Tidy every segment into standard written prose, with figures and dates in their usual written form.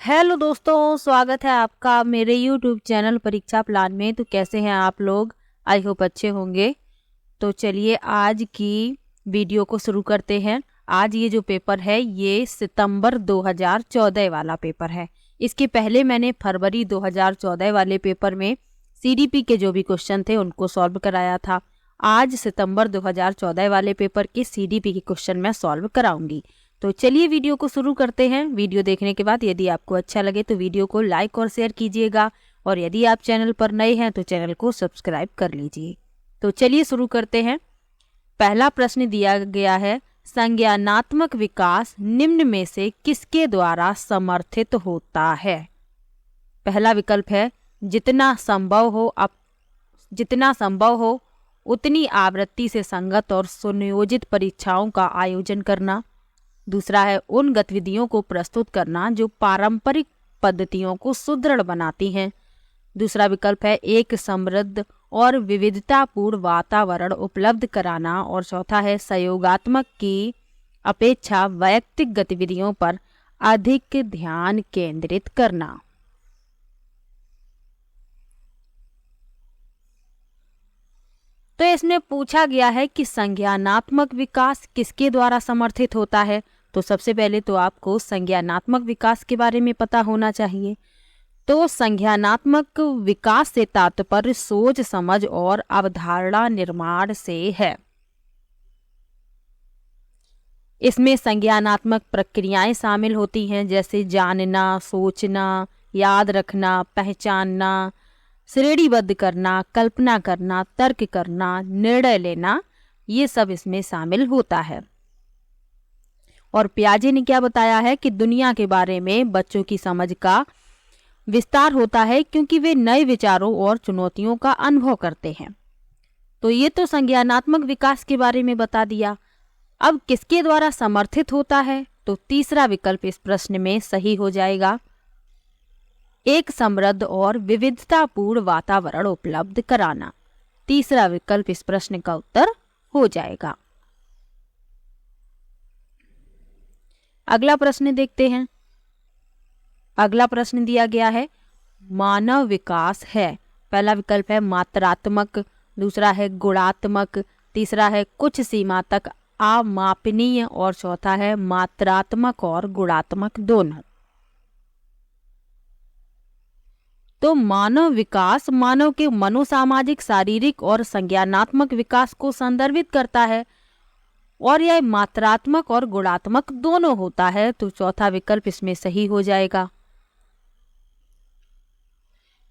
Hello दोस्तों, स्वागत है आपका मेरे YouTube चैनल परीक्षा प्लान में। तो कैसे हैं आप लोग? आई होप अच्छे होंगे। तो चलिए आज की वीडियो को शुरू करते हैं। आज ये जो पेपर है ये सितंबर 2014 वाला पेपर है। इसके पहले मैंने फरवरी 2014 वाले पेपर में CDP के जो भी क्वेश्चन थे उनको सॉल्व कराया था। आज सितंबर 2014 वाले पेपर के CDP के क्वेश्चन मैं सॉल्व कराऊंगी। तो चलिए वीडियो को शुरू करते हैं। वीडियो देखने के बाद यदि आपको अच्छा लगे तो वीडियो को लाइक और शेयर कीजिएगा, और यदि आप चैनल पर नए हैं तो चैनल को सब्सक्राइब कर लीजिए। तो चलिए शुरू करते हैं। पहला प्रश्न दिया गया है, संज्ञानात्मक विकास निम्न में से किसके द्वारा समर्थित होता है? पहला विकल्प है जितना संभव हो उतनी आवृत्ति से संगत और सुनियोजित परीक्षाओं का आयोजन करना। दूसरा है उन गतिविधियों को प्रस्तुत करना जो पारंपरिक पद्धतियों को सुदृढ़ बनाती हैं। दूसरा विकल्प है एक समृद्ध और विविधतापूर्ण वातावरण उपलब्ध कराना। और चौथा है सहयोगात्मक की अपेक्षा वैयक्तिक गतिविधियों पर अधिक ध्यान केंद्रित करना। तो इसमें पूछा गया है कि संज्ञानात्मक विकास किसके द्वारा समर्थित होता है। तो सबसे पहले तो आपको संज्ञानात्मक विकास के बारे में पता होना चाहिए। तो संज्ञानात्मक विकास से तात्पर्य सोच समझ और अवधारणा निर्माण से है। इसमें संज्ञानात्मक प्रक्रियाएं शामिल होती हैं, जैसे जानना, सोचना, याद रखना, पहचानना, श्रेणीबद्ध करना, कल्पना करना, तर्क करना, निर्णय लेना, ये सब इसमें शामिल होता है। और पियाजे ने क्या बताया है कि दुनिया के बारे में बच्चों की समझ का विस्तार होता है क्योंकि वे नए विचारों और चुनौतियों का अनुभव करते हैं। तो ये तो संज्ञानात्मक विकास के बारे में बता दिया। अब किसके द्वारा समर्थित होता है? तो तीसरा विकल्प इस प्रश्न में सही हो जाएगा, एक समृद्ध और विविधतापूर्ण वातावरण उपलब्ध कराना। तीसरा विकल्प इस प्रश्न का उत्तर हो जाएगा। अगला प्रश्न देखते हैं। अगला प्रश्न दिया गया है, मानव विकास है। पहला विकल्प है मात्रात्मक, दूसरा है गुणात्मक, तीसरा है कुछ सीमा तक अमापनीय, और चौथा है मात्रात्मक और गुणात्मक दोनों। तो मानव विकास मानव के मनोसामाजिक, शारीरिक और संज्ञानात्मक विकास को संदर्भित करता है, और यह मात्रात्मक और गुणात्मक दोनों होता है। तो चौथा विकल्प इसमें सही हो जाएगा।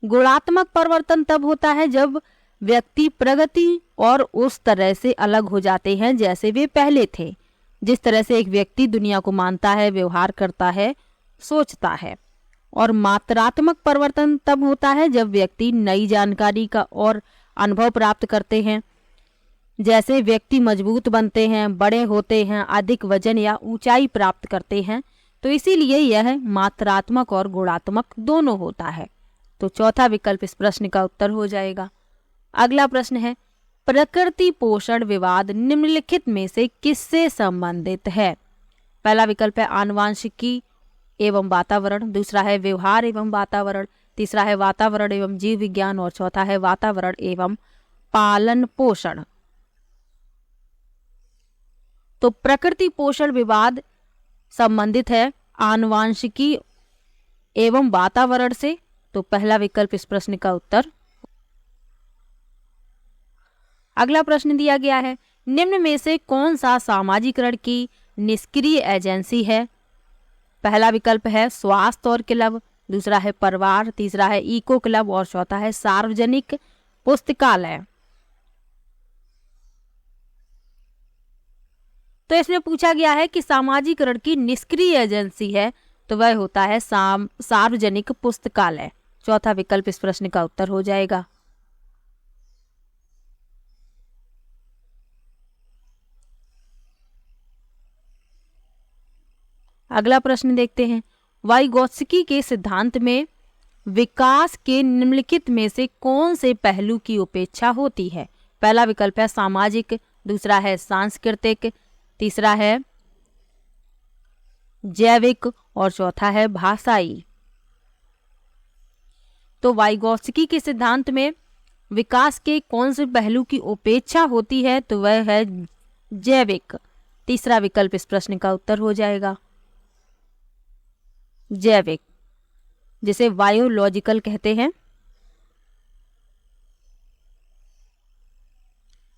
गुणात्मक परिवर्तन तब होता है जब व्यक्ति प्रगति और उस तरह से अलग हो जाते हैं जैसे वे पहले थे। जिस तरह से एक व्यक्ति दुनिया को मानता है, व्यवहार करता है, सोचता है। और मात्रात्मक परिवर्तन तब होता है जब व्यक्ति नई जानकारी का और अनुभव प्राप्त करते हैं, जैसे व्यक्ति मजबूत बनते हैं, बड़े होते हैं, अधिक वजन या ऊंचाई प्राप्त करते हैं। तो इसीलिए यह मात्रात्मक और गुणात्मक दोनों होता है। तो चौथा विकल्प इस प्रश्न का उत्तर हो जाएगा। अगला प्रश्न है, प्रकृति पोषण विवाद निम्नलिखित में से किससे संबंधित है? पहला विकल्प है आनुवांशिकी एवं वातावरण, दूसरा है व्यवहार एवं वातावरण, तीसरा है वातावरण एवं जीव विज्ञान, और चौथा है वातावरण एवं पालन पोषण। तो प्रकृति पोषण विवाद संबंधित है आनुवांशिकी एवं वातावरण से। तो पहला विकल्प इस प्रश्न का उत्तर। अगला प्रश्न दिया गया है, निम्न में से कौन सा सामाजिकरण की निष्क्रिय एजेंसी है? पहला विकल्प है स्वास्थ्य और क्लब, दूसरा है परिवार, तीसरा है इको क्लब, और चौथा है सार्वजनिक पुस्तकालय। तो इसमें पूछा गया है कि सामाजिकरण की निष्क्रिय एजेंसी है, तो वह होता है सार्वजनिक पुस्तकालय। चौथा विकल्प इस प्रश्न का उत्तर हो जाएगा। अगला प्रश्न देखते हैं, वाइगोत्स्की के सिद्धांत में विकास के निम्नलिखित में से कौन से पहलू की उपेक्षा होती है? पहला विकल्प है सामाजिक, दूसरा है सांस्कृतिक, तीसरा है जैविक, और चौथा है भाषाई। तो वाइगोत्स्की के सिद्धांत में विकास के कौन से पहलू की उपेक्षा होती है? तो वह है जैविक। तीसरा विकल्प इस प्रश्न का उत्तर हो जाएगा, जैविक, जिसे बायोलॉजिकल कहते हैं।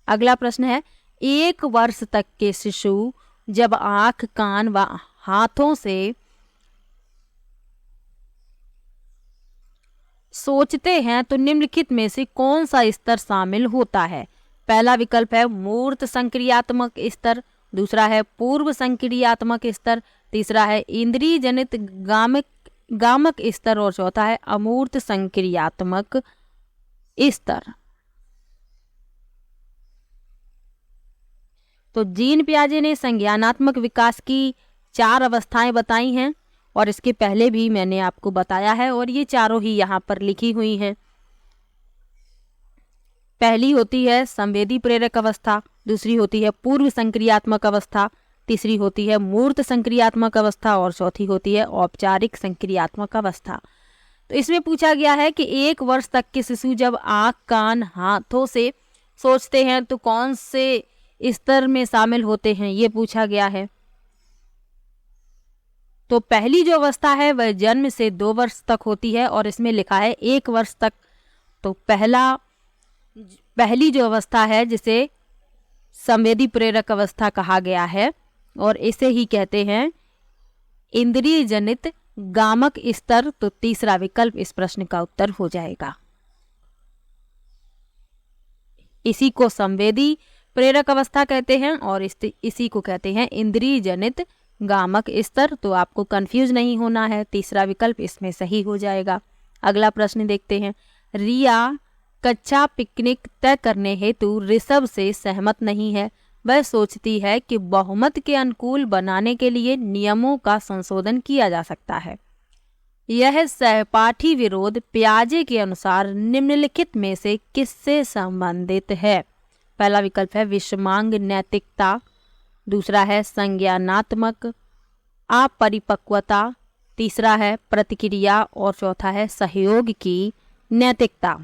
अगला प्रश्न है, 1 वर्ष तक के शिशु जब आंख, कान व हाथों से सोचते हैं तो निम्नलिखित में से कौन सा स्तर शामिल होता है? पहला विकल्प है मूर्त संक्रियात्मक स्तर, दूसरा है पूर्व संक्रियात्मक स्तर, तीसरा है इंद्रिय जनित गामक स्तर और चौथा है अमूर्त संक्रियात्मक स्तर। तो जीन पियाजे ने संज्ञानात्मक विकास की 4 अवस्थाएं बताई हैं और इसके पहले भी मैंने आपको बताया है और ये चारों ही यहाँ पर लिखी हुई हैं। पहली होती है संवेदी प्रेरक अवस्था, दूसरी होती है पूर्व संक्रियात्मक अवस्था, तीसरी होती है मूर्त संक्रियात्मक अवस्था और चौथी होती है औपचारिक संक्रियात्मक अवस्था। तो इसमें पूछा गया है कि 1 वर्ष तक के शिशु जब आँख, कान, हाथों से सोचते हैं तो कौन से स्तर में शामिल होते हैं, ये पूछा गया है। तो पहली जो अवस्था है वह जन्म से 2 वर्ष तक होती है और इसमें लिखा है 1 वर्ष तक। तो पहली जो अवस्था है जिसे संवेदी प्रेरक अवस्था कहा गया है और इसे ही कहते हैं इंद्रिय जनित गामक स्तर। तो तीसरा विकल्प इस प्रश्न का उत्तर हो जाएगा। इसी को संवेदी प्रेरक अवस्था कहते हैं और इसी को कहते हैं इंद्रिय जनित गामक स्तर। तो आपको कंफ्यूज नहीं होना है, तीसरा विकल्प इसमें सही हो जाएगा। अगला प्रश्न देखते हैं, रिया कच्चा पिकनिक तय करने हेतु ऋषभ से सहमत नहीं है। वह सोचती है कि बहुमत के अनुकूल बनाने के लिए नियमों का संशोधन किया जा सकता है। यह सहपाठी विरोध पियाजे के अनुसार निम्नलिखित में से किससे संबंधित है? पहला विकल्प है विषमांग नैतिकता, दूसरा है संज्ञानात्मक अपरिपक्वता, तीसरा है प्रतिक्रिया और चौथा है सहयोग की नैतिकता।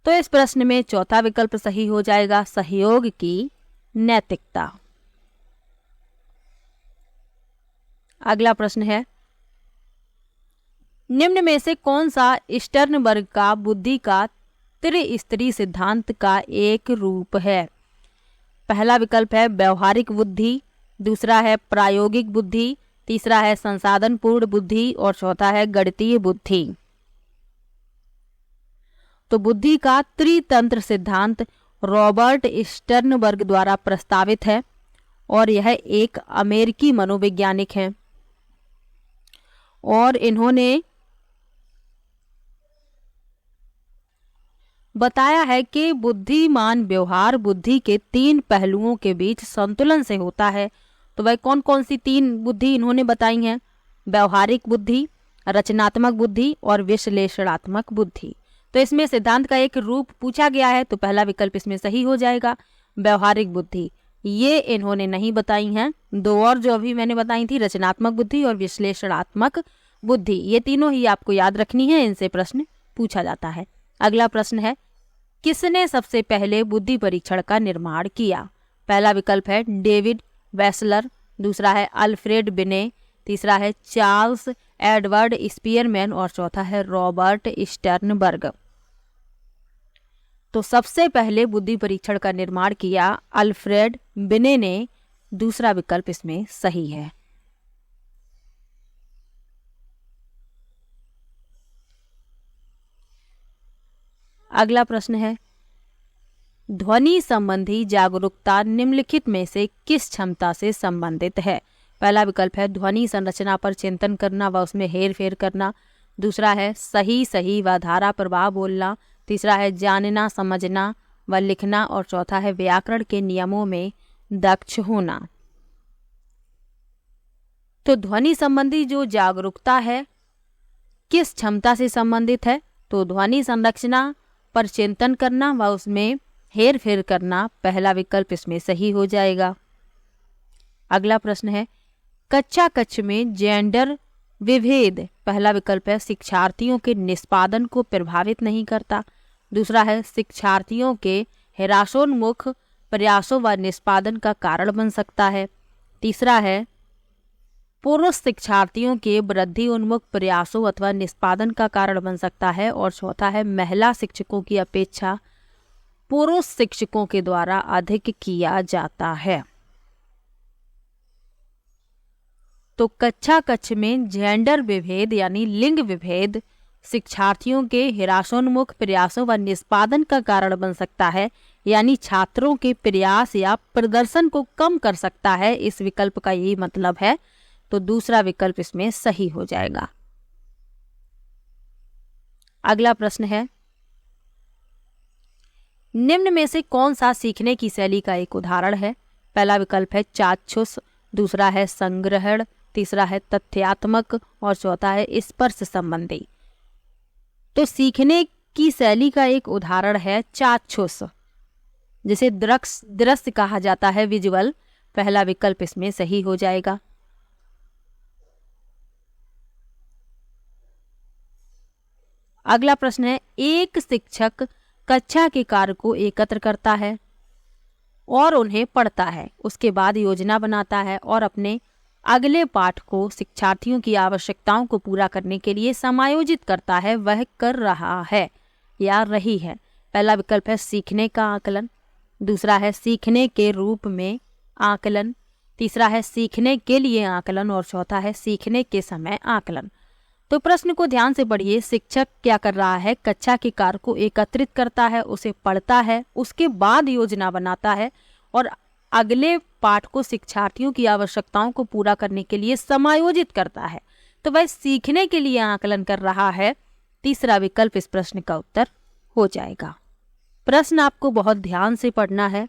तो इस प्रश्न में चौथा विकल्प सही हो जाएगा, सहयोग की नैतिकता। अगला प्रश्न है, निम्न में से कौन सा स्टर्नबर्ग का बुद्धि का त्रिस्तरीय सिद्धांत का एक रूप है? पहला विकल्प है व्यवहारिक बुद्धि, दूसरा है प्रायोगिक बुद्धि, तीसरा है संसाधन पूर्ण बुद्धि और चौथा है गणितीय बुद्धि। तो बुद्धि का त्रितंत्र सिद्धांत रॉबर्ट स्टर्नबर्ग द्वारा प्रस्तावित है और यह एक अमेरिकी मनोवैज्ञानिक हैं और इन्होंने बताया है कि बुद्धिमान व्यवहार बुद्धि के 3 पहलुओं के बीच संतुलन से होता है। तो वह कौन कौन सी 3 बुद्धि इन्होंने बताई हैं? व्यवहारिक बुद्धि, रचनात्मक बुद्धि और विश्लेषणात्मक बुद्धि। तो इसमें सिद्धांत का एक रूप पूछा गया है तो पहला विकल्प इसमें सही हो जाएगा, व्यवहारिक बुद्धि। ये इन्होंने नहीं बताई हैं। 2 और जो अभी मैंने बताई थी, रचनात्मक बुद्धि और विश्लेषणात्मक बुद्धि, ये तीनों ही आपको याद रखनी है, इनसे प्रश्न पूछा जाता है। अगला प्रश्न है, किसने सबसे पहले बुद्धि परीक्षण का निर्माण किया? पहला विकल्प है डेविड वेसलर, दूसरा है अल्फ्रेड बिने, तीसरा है चार्ल्स एडवर्ड स्पीयरमैन और चौथा है रॉबर्ट स्टर्नबर्ग। तो सबसे पहले बुद्धि परीक्षण का निर्माण किया अल्फ्रेड बिने ने, दूसरा विकल्प इसमें सही है। अगला प्रश्न है, ध्वनि संबंधी जागरूकता निम्नलिखित में से किस क्षमता से संबंधित है? पहला विकल्प है ध्वनि संरचना पर चिंतन करना व उसमें हेर फेर करना, दूसरा है सही व धारा प्रवाह बोलना, तीसरा है जानना समझना व लिखना और चौथा है व्याकरण के नियमों में दक्ष होना। तो ध्वनि संबंधी जो जागरूकता है किस क्षमता से संबंधित है? तो ध्वनि संरचना पर चिंतन करना व उसमें हेर फेर करना, पहला विकल्प इसमें सही हो जाएगा। अगला प्रश्न है, कच्चा कच्छ में जेंडर विभेद, पहला विकल्प है शिक्षार्थियों के निष्पादन को प्रभावित नहीं करता। दूसरा है शिक्षार्थियों के हृदयोन्मुख प्रयासों व निष्पादन का कारण बन सकता है। तीसरा है पुरुष शिक्षार्थियों के वृद्धि उन्मुख प्रयासों अथवा निष्पादन का कारण बन सकता है। और चौथा है महिला शिक्षकों की अपेक्षा पुरुष शिक्षकों के द्वारा अधिक किया जाता है। तो कक्षा कक्ष में जेंडर विभेद यानी लिंग विभेद शिक्षार्थियों के हृदयोन्मुख प्रयासों व निष्पादन का कारण बन सकता है, यानी छात्रों के प्रयास या प्रदर्शन को कम कर सकता है। इस विकल्प का यही मतलब है, तो दूसरा विकल्प इसमें सही हो जाएगा। अगला प्रश्न है, निम्न में से कौन सा सीखने की शैली का एक उदाहरण है? पहला विकल्प है चाक्षुष, दूसरा है संग्रहण, तीसरा है तथ्यात्मक और चौथा है स्पर्श संबंधी। तो सीखने की शैली का एक उदाहरण है चाक्षुष, जिसे दृश्य कहा जाता है, विजुअल। पहला विकल्प इसमें सही हो जाएगा। अगला प्रश्न है, एक शिक्षक कक्षा के कार्य को एकत्र करता है और उन्हें पढ़ता है, उसके बाद योजना बनाता है और अपने अगले पाठ को शिक्षार्थियों की आवश्यकताओं को पूरा करने के लिए समायोजित करता है। वह कर रहा है या रही है। पहला विकल्प है सीखने का आकलन, दूसरा है सीखने के रूप में आकलन, तीसरा है सीखने के लिए आकलन और चौथा है सीखने के समय आकलन। तो प्रश्न को ध्यान से पढ़िए। शिक्षक क्या कर रहा है? कक्षा के कार्य को एकत्रित करता है, उसे पढ़ता है, उसके बाद योजना बनाता है और अगले पाठ को शिक्षार्थियों की आवश्यकताओं को पूरा करने के लिए समायोजित करता है। तो वह सीखने के लिए आकलन कर रहा है। तीसरा विकल्प इस प्रश्न का उत्तर हो जाएगा। प्रश्न आपको बहुत ध्यान से पढ़ना है।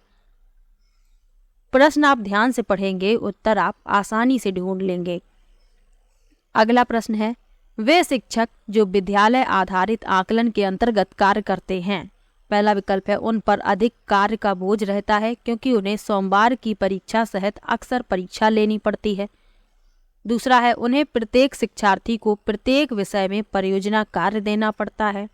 प्रश्न आप ध्यान से पढ़ेंगे, उत्तर आप आसानी से ढूंढ लेंगे। अगला प्रश्न है, वे शिक्षक जो विद्यालय आधारित आकलन के अंतर्गत कार्य करते हैं। पहला विकल्प है उन पर अधिक कार्य का बोझ रहता है क्योंकि उन्हें सोमवार की परीक्षा सहित अक्सर परीक्षा लेनी पड़ती है। दूसरा है उन्हें प्रत्येक शिक्षार्थी को प्रत्येक विषय में परियोजना कार्य देना पड़ता है।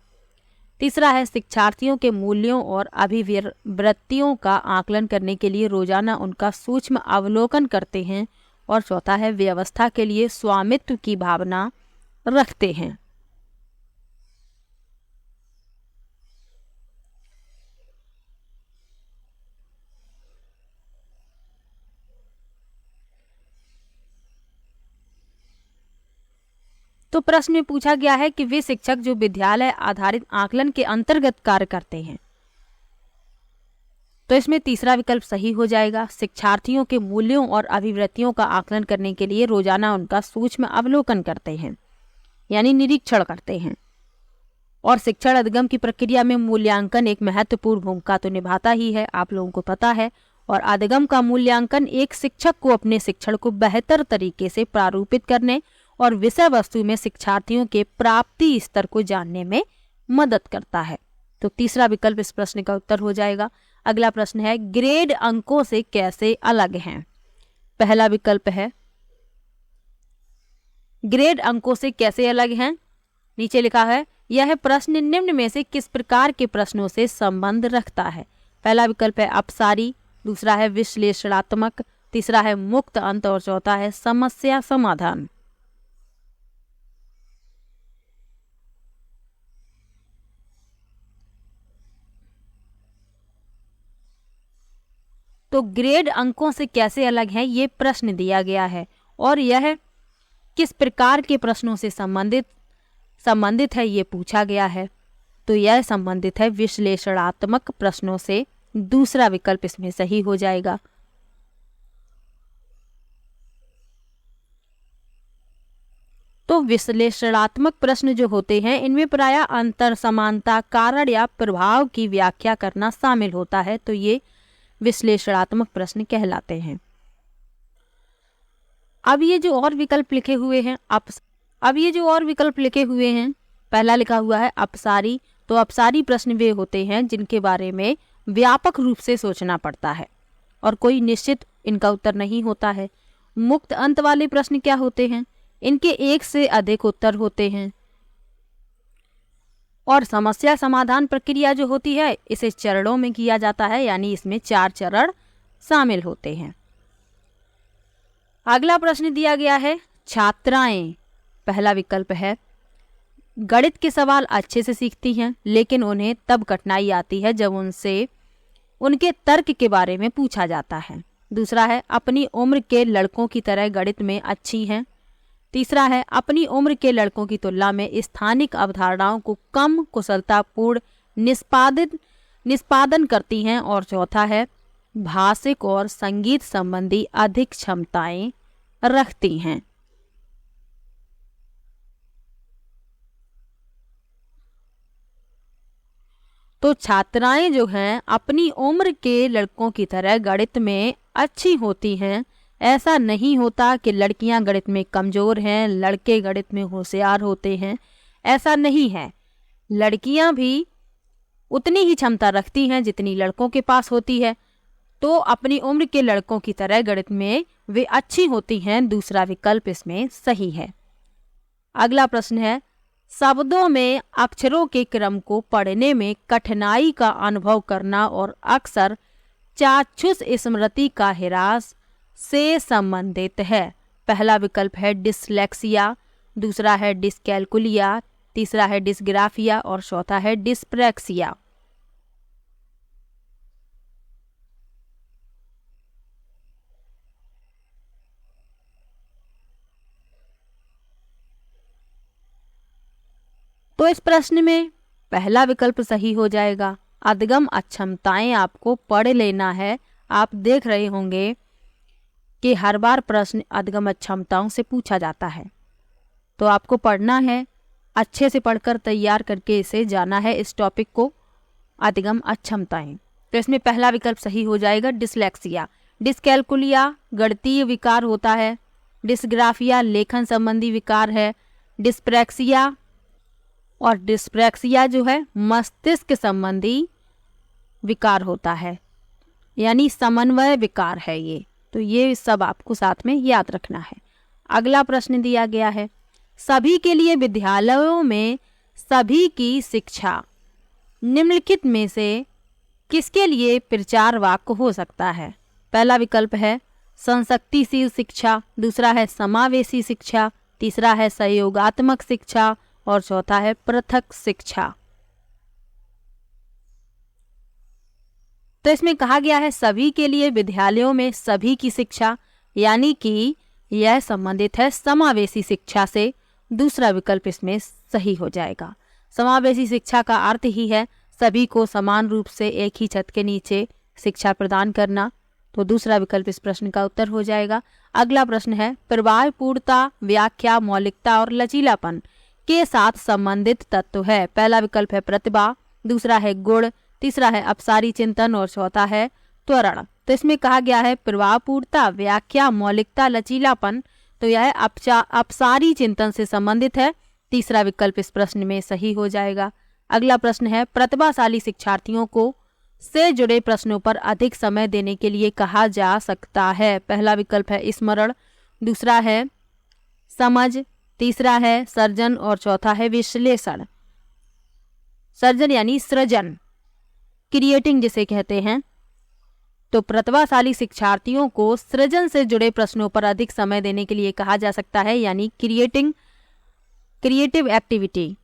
तीसरा है शिक्षार्थियों के मूल्यों और अभिवृत्तियों का आकलन करने के लिए रोजाना उनका सूक्ष्म अवलोकन करते हैं। और चौथा है व्यवस्था के लिए स्वामित्व की भावना रखते हैं। तो प्रश्न में पूछा गया है कि वे शिक्षक जो विद्यालय आधारित आकलन के अंतर्गत कार्य करते हैं, तो इसमें तीसरा विकल्प सही हो जाएगा। शिक्षार्थियों के मूल्यों और अभिवृत्तियों का आकलन करने के लिए रोजाना उनका सूक्ष्म अवलोकन करते हैं, यानी निरीक्षण करते हैं। और शिक्षण अधिगम की प्रक्रिया में मूल्यांकन एक महत्वपूर्ण भूमिका तो निभाता ही है, आप लोगों को पता है। और अधिगम का मूल्यांकन एक शिक्षक को अपने शिक्षण को बेहतर तरीके से प्रारूपित करने और विषय वस्तु में शिक्षार्थियों के प्राप्ति स्तर को जानने में मदद करता है। तो तीसरा विकल्प इस प्रश्न का उत्तर हो जाएगा। अगला प्रश्न है, ग्रेड अंकों से कैसे अलग हैं? पहला विकल्प है ग्रेड अंकों से कैसे अलग हैं। नीचे लिखा है, यह प्रश्न निम्न में से किस प्रकार के प्रश्नों से संबंध रखता है? पहला विकल्प है अपसारी, दूसरा है विश्लेषणात्मक, तीसरा है मुक्त अंत और चौथा है समस्या समाधान। तो ग्रेड अंकों से कैसे अलग है, ये प्रश्न दिया गया है और यह किस प्रकार के प्रश्नों से संबंधित है, ये पूछा गया है। तो यह संबंधित है विश्लेषणात्मक प्रश्नों से। दूसरा विकल्प इसमें सही हो जाएगा। तो विश्लेषणात्मक प्रश्न जो होते हैं, इनमें प्रायः अंतर, समानता, कारण या प्रभाव की व्याख्या करना शामिल होता है। तो ये विश्लेषणात्मक प्रश्न कहलाते हैं। अब ये जो और विकल्प लिखे हुए हैं, पहला लिखा हुआ है अपसारी। तो अपसारी प्रश्न वे होते हैं जिनके बारे में व्यापक रूप से सोचना पड़ता है और कोई निश्चित इनका उत्तर नहीं होता है। मुक्त अंत वाले प्रश्न क्या होते हैं, इनके एक से अधिक उत्तर होते हैं। और समस्या समाधान प्रक्रिया जो होती है इसे चरणों में किया जाता है, यानी इसमें 4 चरण शामिल होते हैं। अगला प्रश्न दिया गया है, छात्राएं, पहला विकल्प है गणित के सवाल अच्छे से सीखती हैं, लेकिन उन्हें तब कठिनाई आती है जब उनसे उनके तर्क के बारे में पूछा जाता है। दूसरा है अपनी उम्र के लड़कों की तरह गणित में अच्छी हैं। तीसरा है अपनी उम्र के लड़कों की तुलना में स्थानिक अवधारणाओं को कम कुशलतापूर्ण निष्पादन करती हैं। और चौथा है भाषिक और संगीत संबंधी अधिक क्षमताएं रखती हैं। तो छात्राएं जो हैं अपनी उम्र के लड़कों की तरह गणित में अच्छी होती हैं। ऐसा नहीं होता कि लड़कियां गणित में कमज़ोर हैं, लड़के गणित में होशियार होते हैं, ऐसा नहीं है। लड़कियां भी उतनी ही क्षमता रखती हैं जितनी लड़कों के पास होती है। तो अपनी उम्र के लड़कों की तरह गणित में वे अच्छी होती हैं, दूसरा विकल्प इसमें सही है। अगला प्रश्न है, शब्दों में अक्षरों के क्रम को पढ़ने में कठिनाई का अनुभव करना और अक्सर चाक्षुष स्मृति का ह्रास से संबंधित है। पहला विकल्प है डिसलेक्सिया, दूसरा है डिसकैलकुलिया, तीसरा है डिसग्राफिया और चौथा है डिस्प्रैक्सिया। तो इस प्रश्न में पहला विकल्प सही हो जाएगा। अधगम अक्षमताएं आपको पढ़ लेना है। आप देख रहे होंगे कि हर बार प्रश्न अधगम अक्षमताओं से पूछा जाता है, तो आपको पढ़ना है, अच्छे से पढ़कर तैयार करके इसे जाना है, इस टॉपिक को, अधगम अक्षमताएं। तो इसमें पहला विकल्प सही हो जाएगा डिसलेक्सिया। डिसकैलकुलिया गणितीय विकार होता है, डिसग्राफिया लेखन संबंधी विकार है, डिस्प्रैक्सिया और डिस्प्रैक्सिया जो है मस्तिष्क संबंधी विकार होता है, यानी समन्वय विकार है ये। तो ये सब आपको साथ में याद रखना है। अगला प्रश्न दिया गया है, सभी के लिए विद्यालयों में सभी की शिक्षा निम्नलिखित में से किसके लिए प्रचार वाक्य हो सकता है। पहला विकल्प है संशक्तिशील शिक्षा, दूसरा है समावेशी शिक्षा, तीसरा है सहयोगात्मक शिक्षा और चौथा है पृथक शिक्षा। तो इसमें कहा गया है सभी के लिए विद्यालयों में सभी की शिक्षा, यानी कि यह संबंधित है समावेशी शिक्षा से। दूसरा विकल्प इसमें सही हो जाएगा। समावेशी शिक्षा का अर्थ ही है सभी को समान रूप से एक ही छत के नीचे शिक्षा प्रदान करना। तो दूसरा विकल्प इस प्रश्न का उत्तर हो जाएगा। अगला प्रश्न है, प्रभावपूर्णता, व्याख्या, मौलिकता और लचीलापन के साथ संबंधित तत्व है। पहला विकल्प है प्रतिभा, दूसरा है गुण, तीसरा है अपसारी चिंतन और चौथा है त्वरण। तो इसमें कहा गया है प्रभावपूर्णता, व्याख्या, मौलिकता, लचीलापन, तो यह अपसारी चिंतन से संबंधित है। तीसरा विकल्प इस प्रश्न में सही हो जाएगा। अगला प्रश्न है, प्रतिभाशाली शिक्षार्थियों को से जुड़े प्रश्नों पर अधिक समय देने के लिए कहा जा सकता है। पहला विकल्प है स्मरण, दूसरा है समझ, तीसरा है सर्जन और चौथा है विश्लेषण। सर्जन यानी सृजन, क्रिएटिंग जिसे कहते हैं। तो प्रतिभाशाली शिक्षार्थियों को सृजन से जुड़े प्रश्नों पर अधिक समय देने के लिए कहा जा सकता है, यानी क्रिएटिव एक्टिविटी।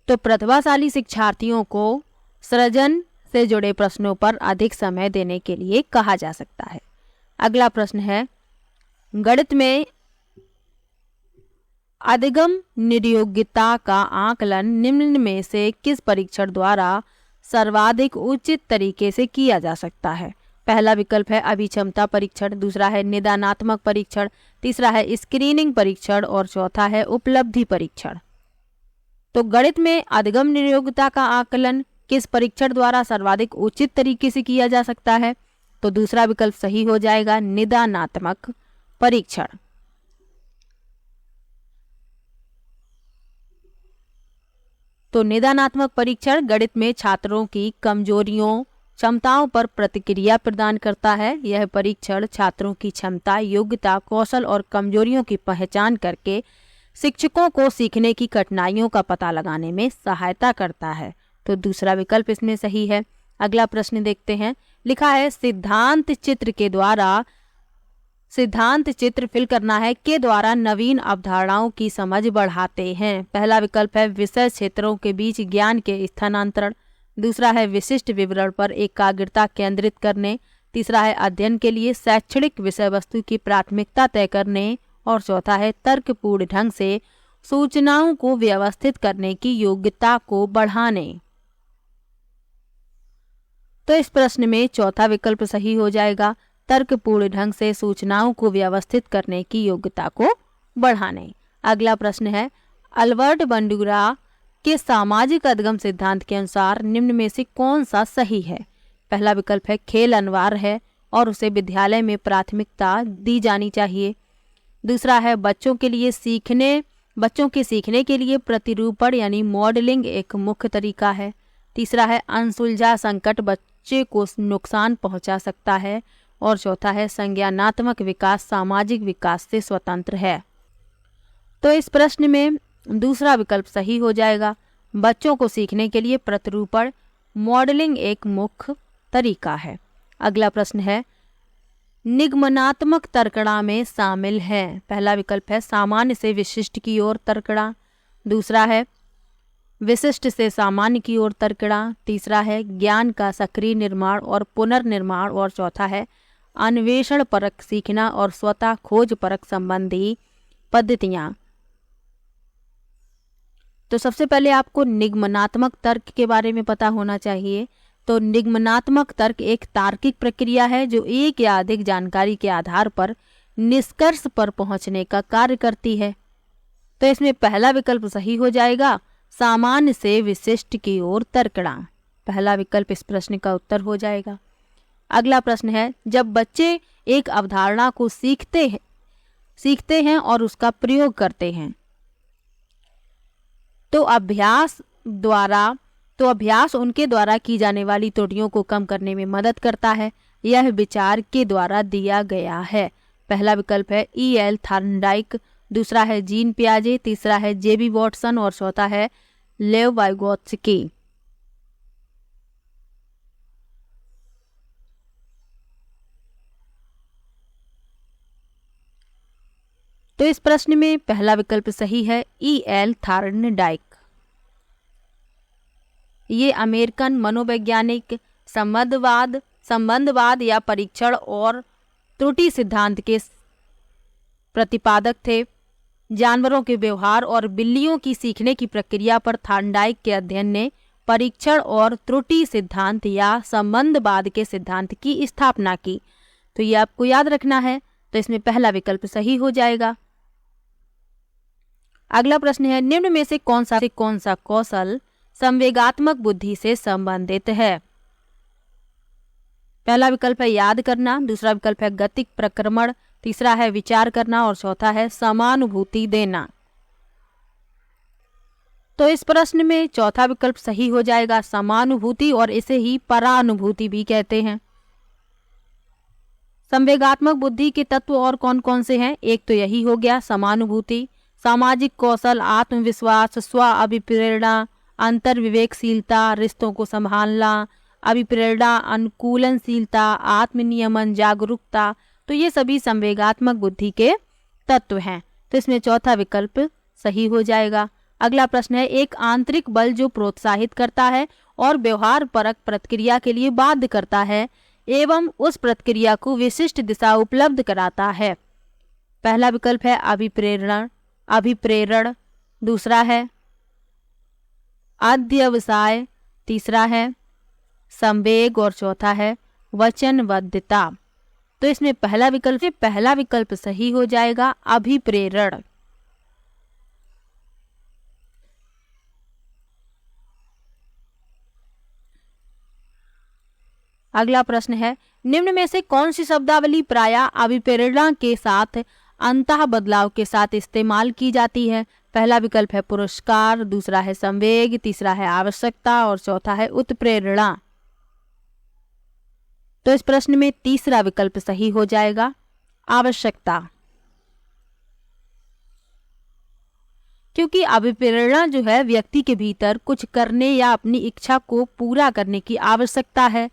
तो प्रतिभाशाली शिक्षार्थियों को सृजन से जुड़े प्रश्नों पर अधिक समय देने के लिए कहा जा सकता है। अगला प्रश्न है, गणित में अधिगम नियोग्यता का आकलन निम्न में से किस परीक्षण द्वारा सर्वाधिक उचित तरीके से किया जा सकता है। पहला विकल्प है अभिक्षमता परीक्षण, दूसरा है निदानात्मक परीक्षण, तीसरा है स्क्रीनिंग परीक्षण और चौथा है उपलब्धि परीक्षण। तो गणित में अधिगम नियोग्यता का आकलन किस परीक्षण द्वारा सर्वाधिक उचित तरीके से किया जा सकता है? तो दूसरा विकल्प सही हो जाएगा, निदानात्मक परीक्षण। तो निदानात्मक परीक्षण गणित में छात्रों की कमजोरियों, क्षमताओं पर प्रतिक्रिया प्रदान करता है। यह परीक्षण छात्रों की क्षमता, योग्यता, कौशल और कमजोरियों की पहचान करके शिक्षकों को सीखने की कठिनाइयों का पता लगाने में सहायता करता है। तो दूसरा विकल्प इसमें सही है। अगला प्रश्न देखते हैं। लिखा है सिद्धांत चित्र फिल करना है के द्वारा नवीन अवधारणाओं की समझ बढ़ाते हैं। पहला विकल्प है विषय क्षेत्रों के बीच ज्ञान के स्थानांतरण। दूसरा है विशिष्ट विवरण पर एकाग्रता केंद्रित करने। तीसरा है अध्ययन के लिए शैक्षणिक विषय वस्तु की प्राथमिकता तय करने। और चौथा है तर्कपूर्ण ढंग से सूचनाओं को व्यवस्थित करने की योग्यता को बढ़ाने। तो इस प्रश्न में चौथा विकल्प सही हो जाएगा, तर्कपूर्ण ढंग से सूचनाओं को व्यवस्थित करने की योग्यता को बढ़ाने। अगला प्रश्न है अल्बर्ट बंडूरा के सामाजिक अधिगम सिद्धांत के अनुसार निम्न में से कौन सा सही है? पहला विकल्प है खेल अनिवार्य है और उसे विद्यालय में प्राथमिकता दी जानी चाहिए। दूसरा है बच्चों के सीखने के लिए प्रतिरूपण यानी मॉडलिंग एक मुख्य तरीका है। तीसरा है अनसुलझा संकट बच्चे को नुकसान पहुंचा सकता है। और चौथा है संज्ञानात्मक विकास सामाजिक विकास से स्वतंत्र है। तो इस प्रश्न में दूसरा विकल्प सही हो जाएगा, बच्चों को सीखने के लिए प्रतिरूपण मॉडलिंग एक मुख्य तरीका है। अगला प्रश्न है निगमनात्मक तर्कणा में शामिल है। पहला विकल्प है सामान्य से विशिष्ट की ओर तर्कणा। दूसरा है विशिष्ट से सामान्य की ओर तर्कणा। तीसरा है ज्ञान का सक्रिय निर्माण और पुनर्निर्माण। और चौथा है अन्वेषण परक सीखना और स्वतः खोज परक संबंधी पद्धतियां। तो सबसे पहले आपको निगमनात्मक तर्क के बारे में पता होना चाहिए। तो निगमनात्मक तर्क एक तार्किक प्रक्रिया है जो एक या अधिक जानकारी के आधार पर निष्कर्ष पर पहुंचने का कार्य करती है। तो इसमें पहला विकल्प सही हो जाएगा, सामान्य से विशिष्ट की ओर तर्कणा। पहला विकल्प इस प्रश्न का उत्तर हो जाएगा। अगला प्रश्न है जब बच्चे एक अवधारणा को सीखते हैं और उसका प्रयोग करते हैं तो अभ्यास उनके द्वारा की जाने वाली त्रुटियों को कम करने में मदद करता है। यह विचार के द्वारा दिया गया है। पहला विकल्प है E.L. थॉर्नडाइक। दूसरा है जीन पियाजे। तीसरा है J.B. वॉटसन। और चौथा है लेव वाइगोत्स्की। तो इस प्रश्न में पहला विकल्प सही है, E.L. थॉर्नडाइक। ये अमेरिकन मनोवैज्ञानिक संबंधवाद या परीक्षण और त्रुटि सिद्धांत के प्रतिपादक थे। जानवरों के व्यवहार और बिल्लियों की सीखने की प्रक्रिया पर थॉर्नडाइक के अध्ययन ने परीक्षण और त्रुटि सिद्धांत या संबंधवाद के सिद्धांत की स्थापना की। तो ये आपको याद रखना है। तो इसमें पहला विकल्प सही हो जाएगा। अगला प्रश्न है निम्न में से कौन सा कौशल संवेगात्मक बुद्धि से संबंधित है? पहला विकल्प है याद करना। दूसरा विकल्प है गतिक प्रक्रमण। तीसरा है विचार करना। और चौथा है समानुभूति देना। तो इस प्रश्न में चौथा विकल्प सही हो जाएगा, समानुभूति, और इसे ही परानुभूति भी कहते हैं। संवेगात्मक बुद्धि के तत्व और कौन कौन से हैं? एक तो यही हो गया समानुभूति, सामाजिक कौशल, आत्मविश्वास, स्व अभिप्रेरणा, अंतर विवेकशीलता, रिश्तों को संभालना, अभिप्रेरणा, अनुकूलनशीलता, आत्मनियमन, जागरूकता। तो ये सभी संवेगात्मक बुद्धि के तत्व हैं। तो इसमें चौथा विकल्प सही हो जाएगा। अगला प्रश्न है एक आंतरिक बल जो प्रोत्साहित करता है और व्यवहार परक प्रतिक्रिया के लिए बाध्य करता है एवं उस प्रतिक्रिया को विशिष्ट दिशा उपलब्ध कराता है। पहला विकल्प है अभिप्रेरण। दूसरा है अध्यवसाय। तीसरा है संवेग। और चौथा है वचनबद्धता। तो इसमें पहला विकल्प सही हो जाएगा, अभिप्रेरण। अगला प्रश्न है, निम्न में से कौन सी शब्दावली प्रायः अभिप्रेरणा के साथ अंतः बदलाव के साथ इस्तेमाल की जाती है? पहला विकल्प है पुरस्कार, दूसरा है संवेग, तीसरा है आवश्यकता और चौथा है उत्प्रेरणा। तो इस प्रश्न में तीसरा विकल्प सही हो जाएगा, आवश्यकता। क्योंकि अभिप्रेरणा जो है व्यक्ति के भीतर कुछ करने या अपनी इच्छा को पूरा करने की आवश्यकता है।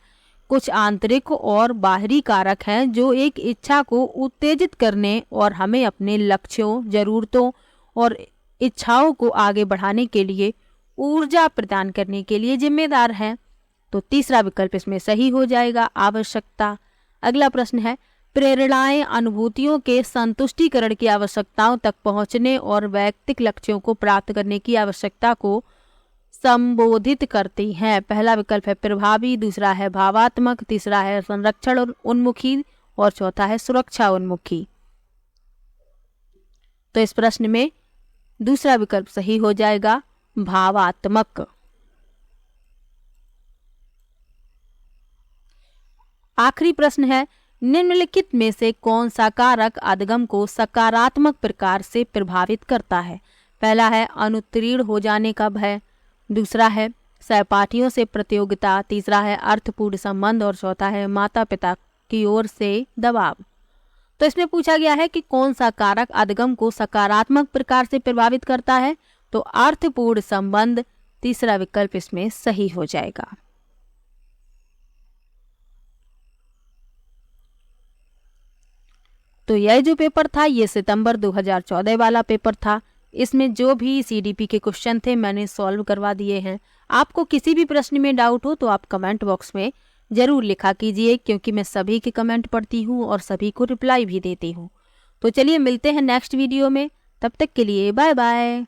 कुछ आंतरिक और बाहरी कारक हैं जो एक इच्छा को उत्तेजित करने और हमें अपने लक्ष्यों, जरूरतों और इच्छाओं को आगे बढ़ाने के लिए ऊर्जा प्रदान करने के लिए जिम्मेदार हैं। तो तीसरा विकल्प इसमें सही हो जाएगा, आवश्यकता। अगला प्रश्न है, प्रेरणाएं अनुभूतियों के संतुष्टिकरण की आवश्यकताओं तक पहुंचने और वैयक्तिक लक्ष्यों को प्राप्त करने की आवश्यकता को संबोधित करती हैं। पहला विकल्प है प्रभावी, दूसरा है भावात्मक, तीसरा है संरक्षण उन्मुखी और चौथा है सुरक्षा उन्मुखी। तो इस प्रश्न में दूसरा विकल्प सही हो जाएगा, भावात्मक। आखिरी प्रश्न है, निम्नलिखित में से कौन सा कारक अधिगम को सकारात्मक प्रकार से प्रभावित करता है? पहला है अनुत्तीर्ण हो जाने का भय, दूसरा है सहपाठियों से प्रतियोगिता, तीसरा है अर्थपूर्ण संबंध और चौथा है माता पिता की ओर से दबाव। तो इसमें पूछा गया है कि कौन सा कारक अधिगम को सकारात्मक प्रकार से प्रभावित करता है? तो अर्थपूर्ण संबंध, तीसरा विकल्प इसमें सही हो जाएगा। तो यह जो पेपर था ये सितंबर 2014 वाला पेपर था। इसमें जो भी सीडीपी के क्वेश्चन थे मैंने सॉल्व करवा दिए हैं। आपको किसी भी प्रश्न में डाउट हो तो आप कमेंट बॉक्स में ज़रूर लिखा कीजिए, क्योंकि मैं सभी के कमेंट पढ़ती हूँ और सभी को रिप्लाई भी देती हूँ। तो चलिए मिलते हैं नेक्स्ट वीडियो में, तब तक के लिए बाय बाय।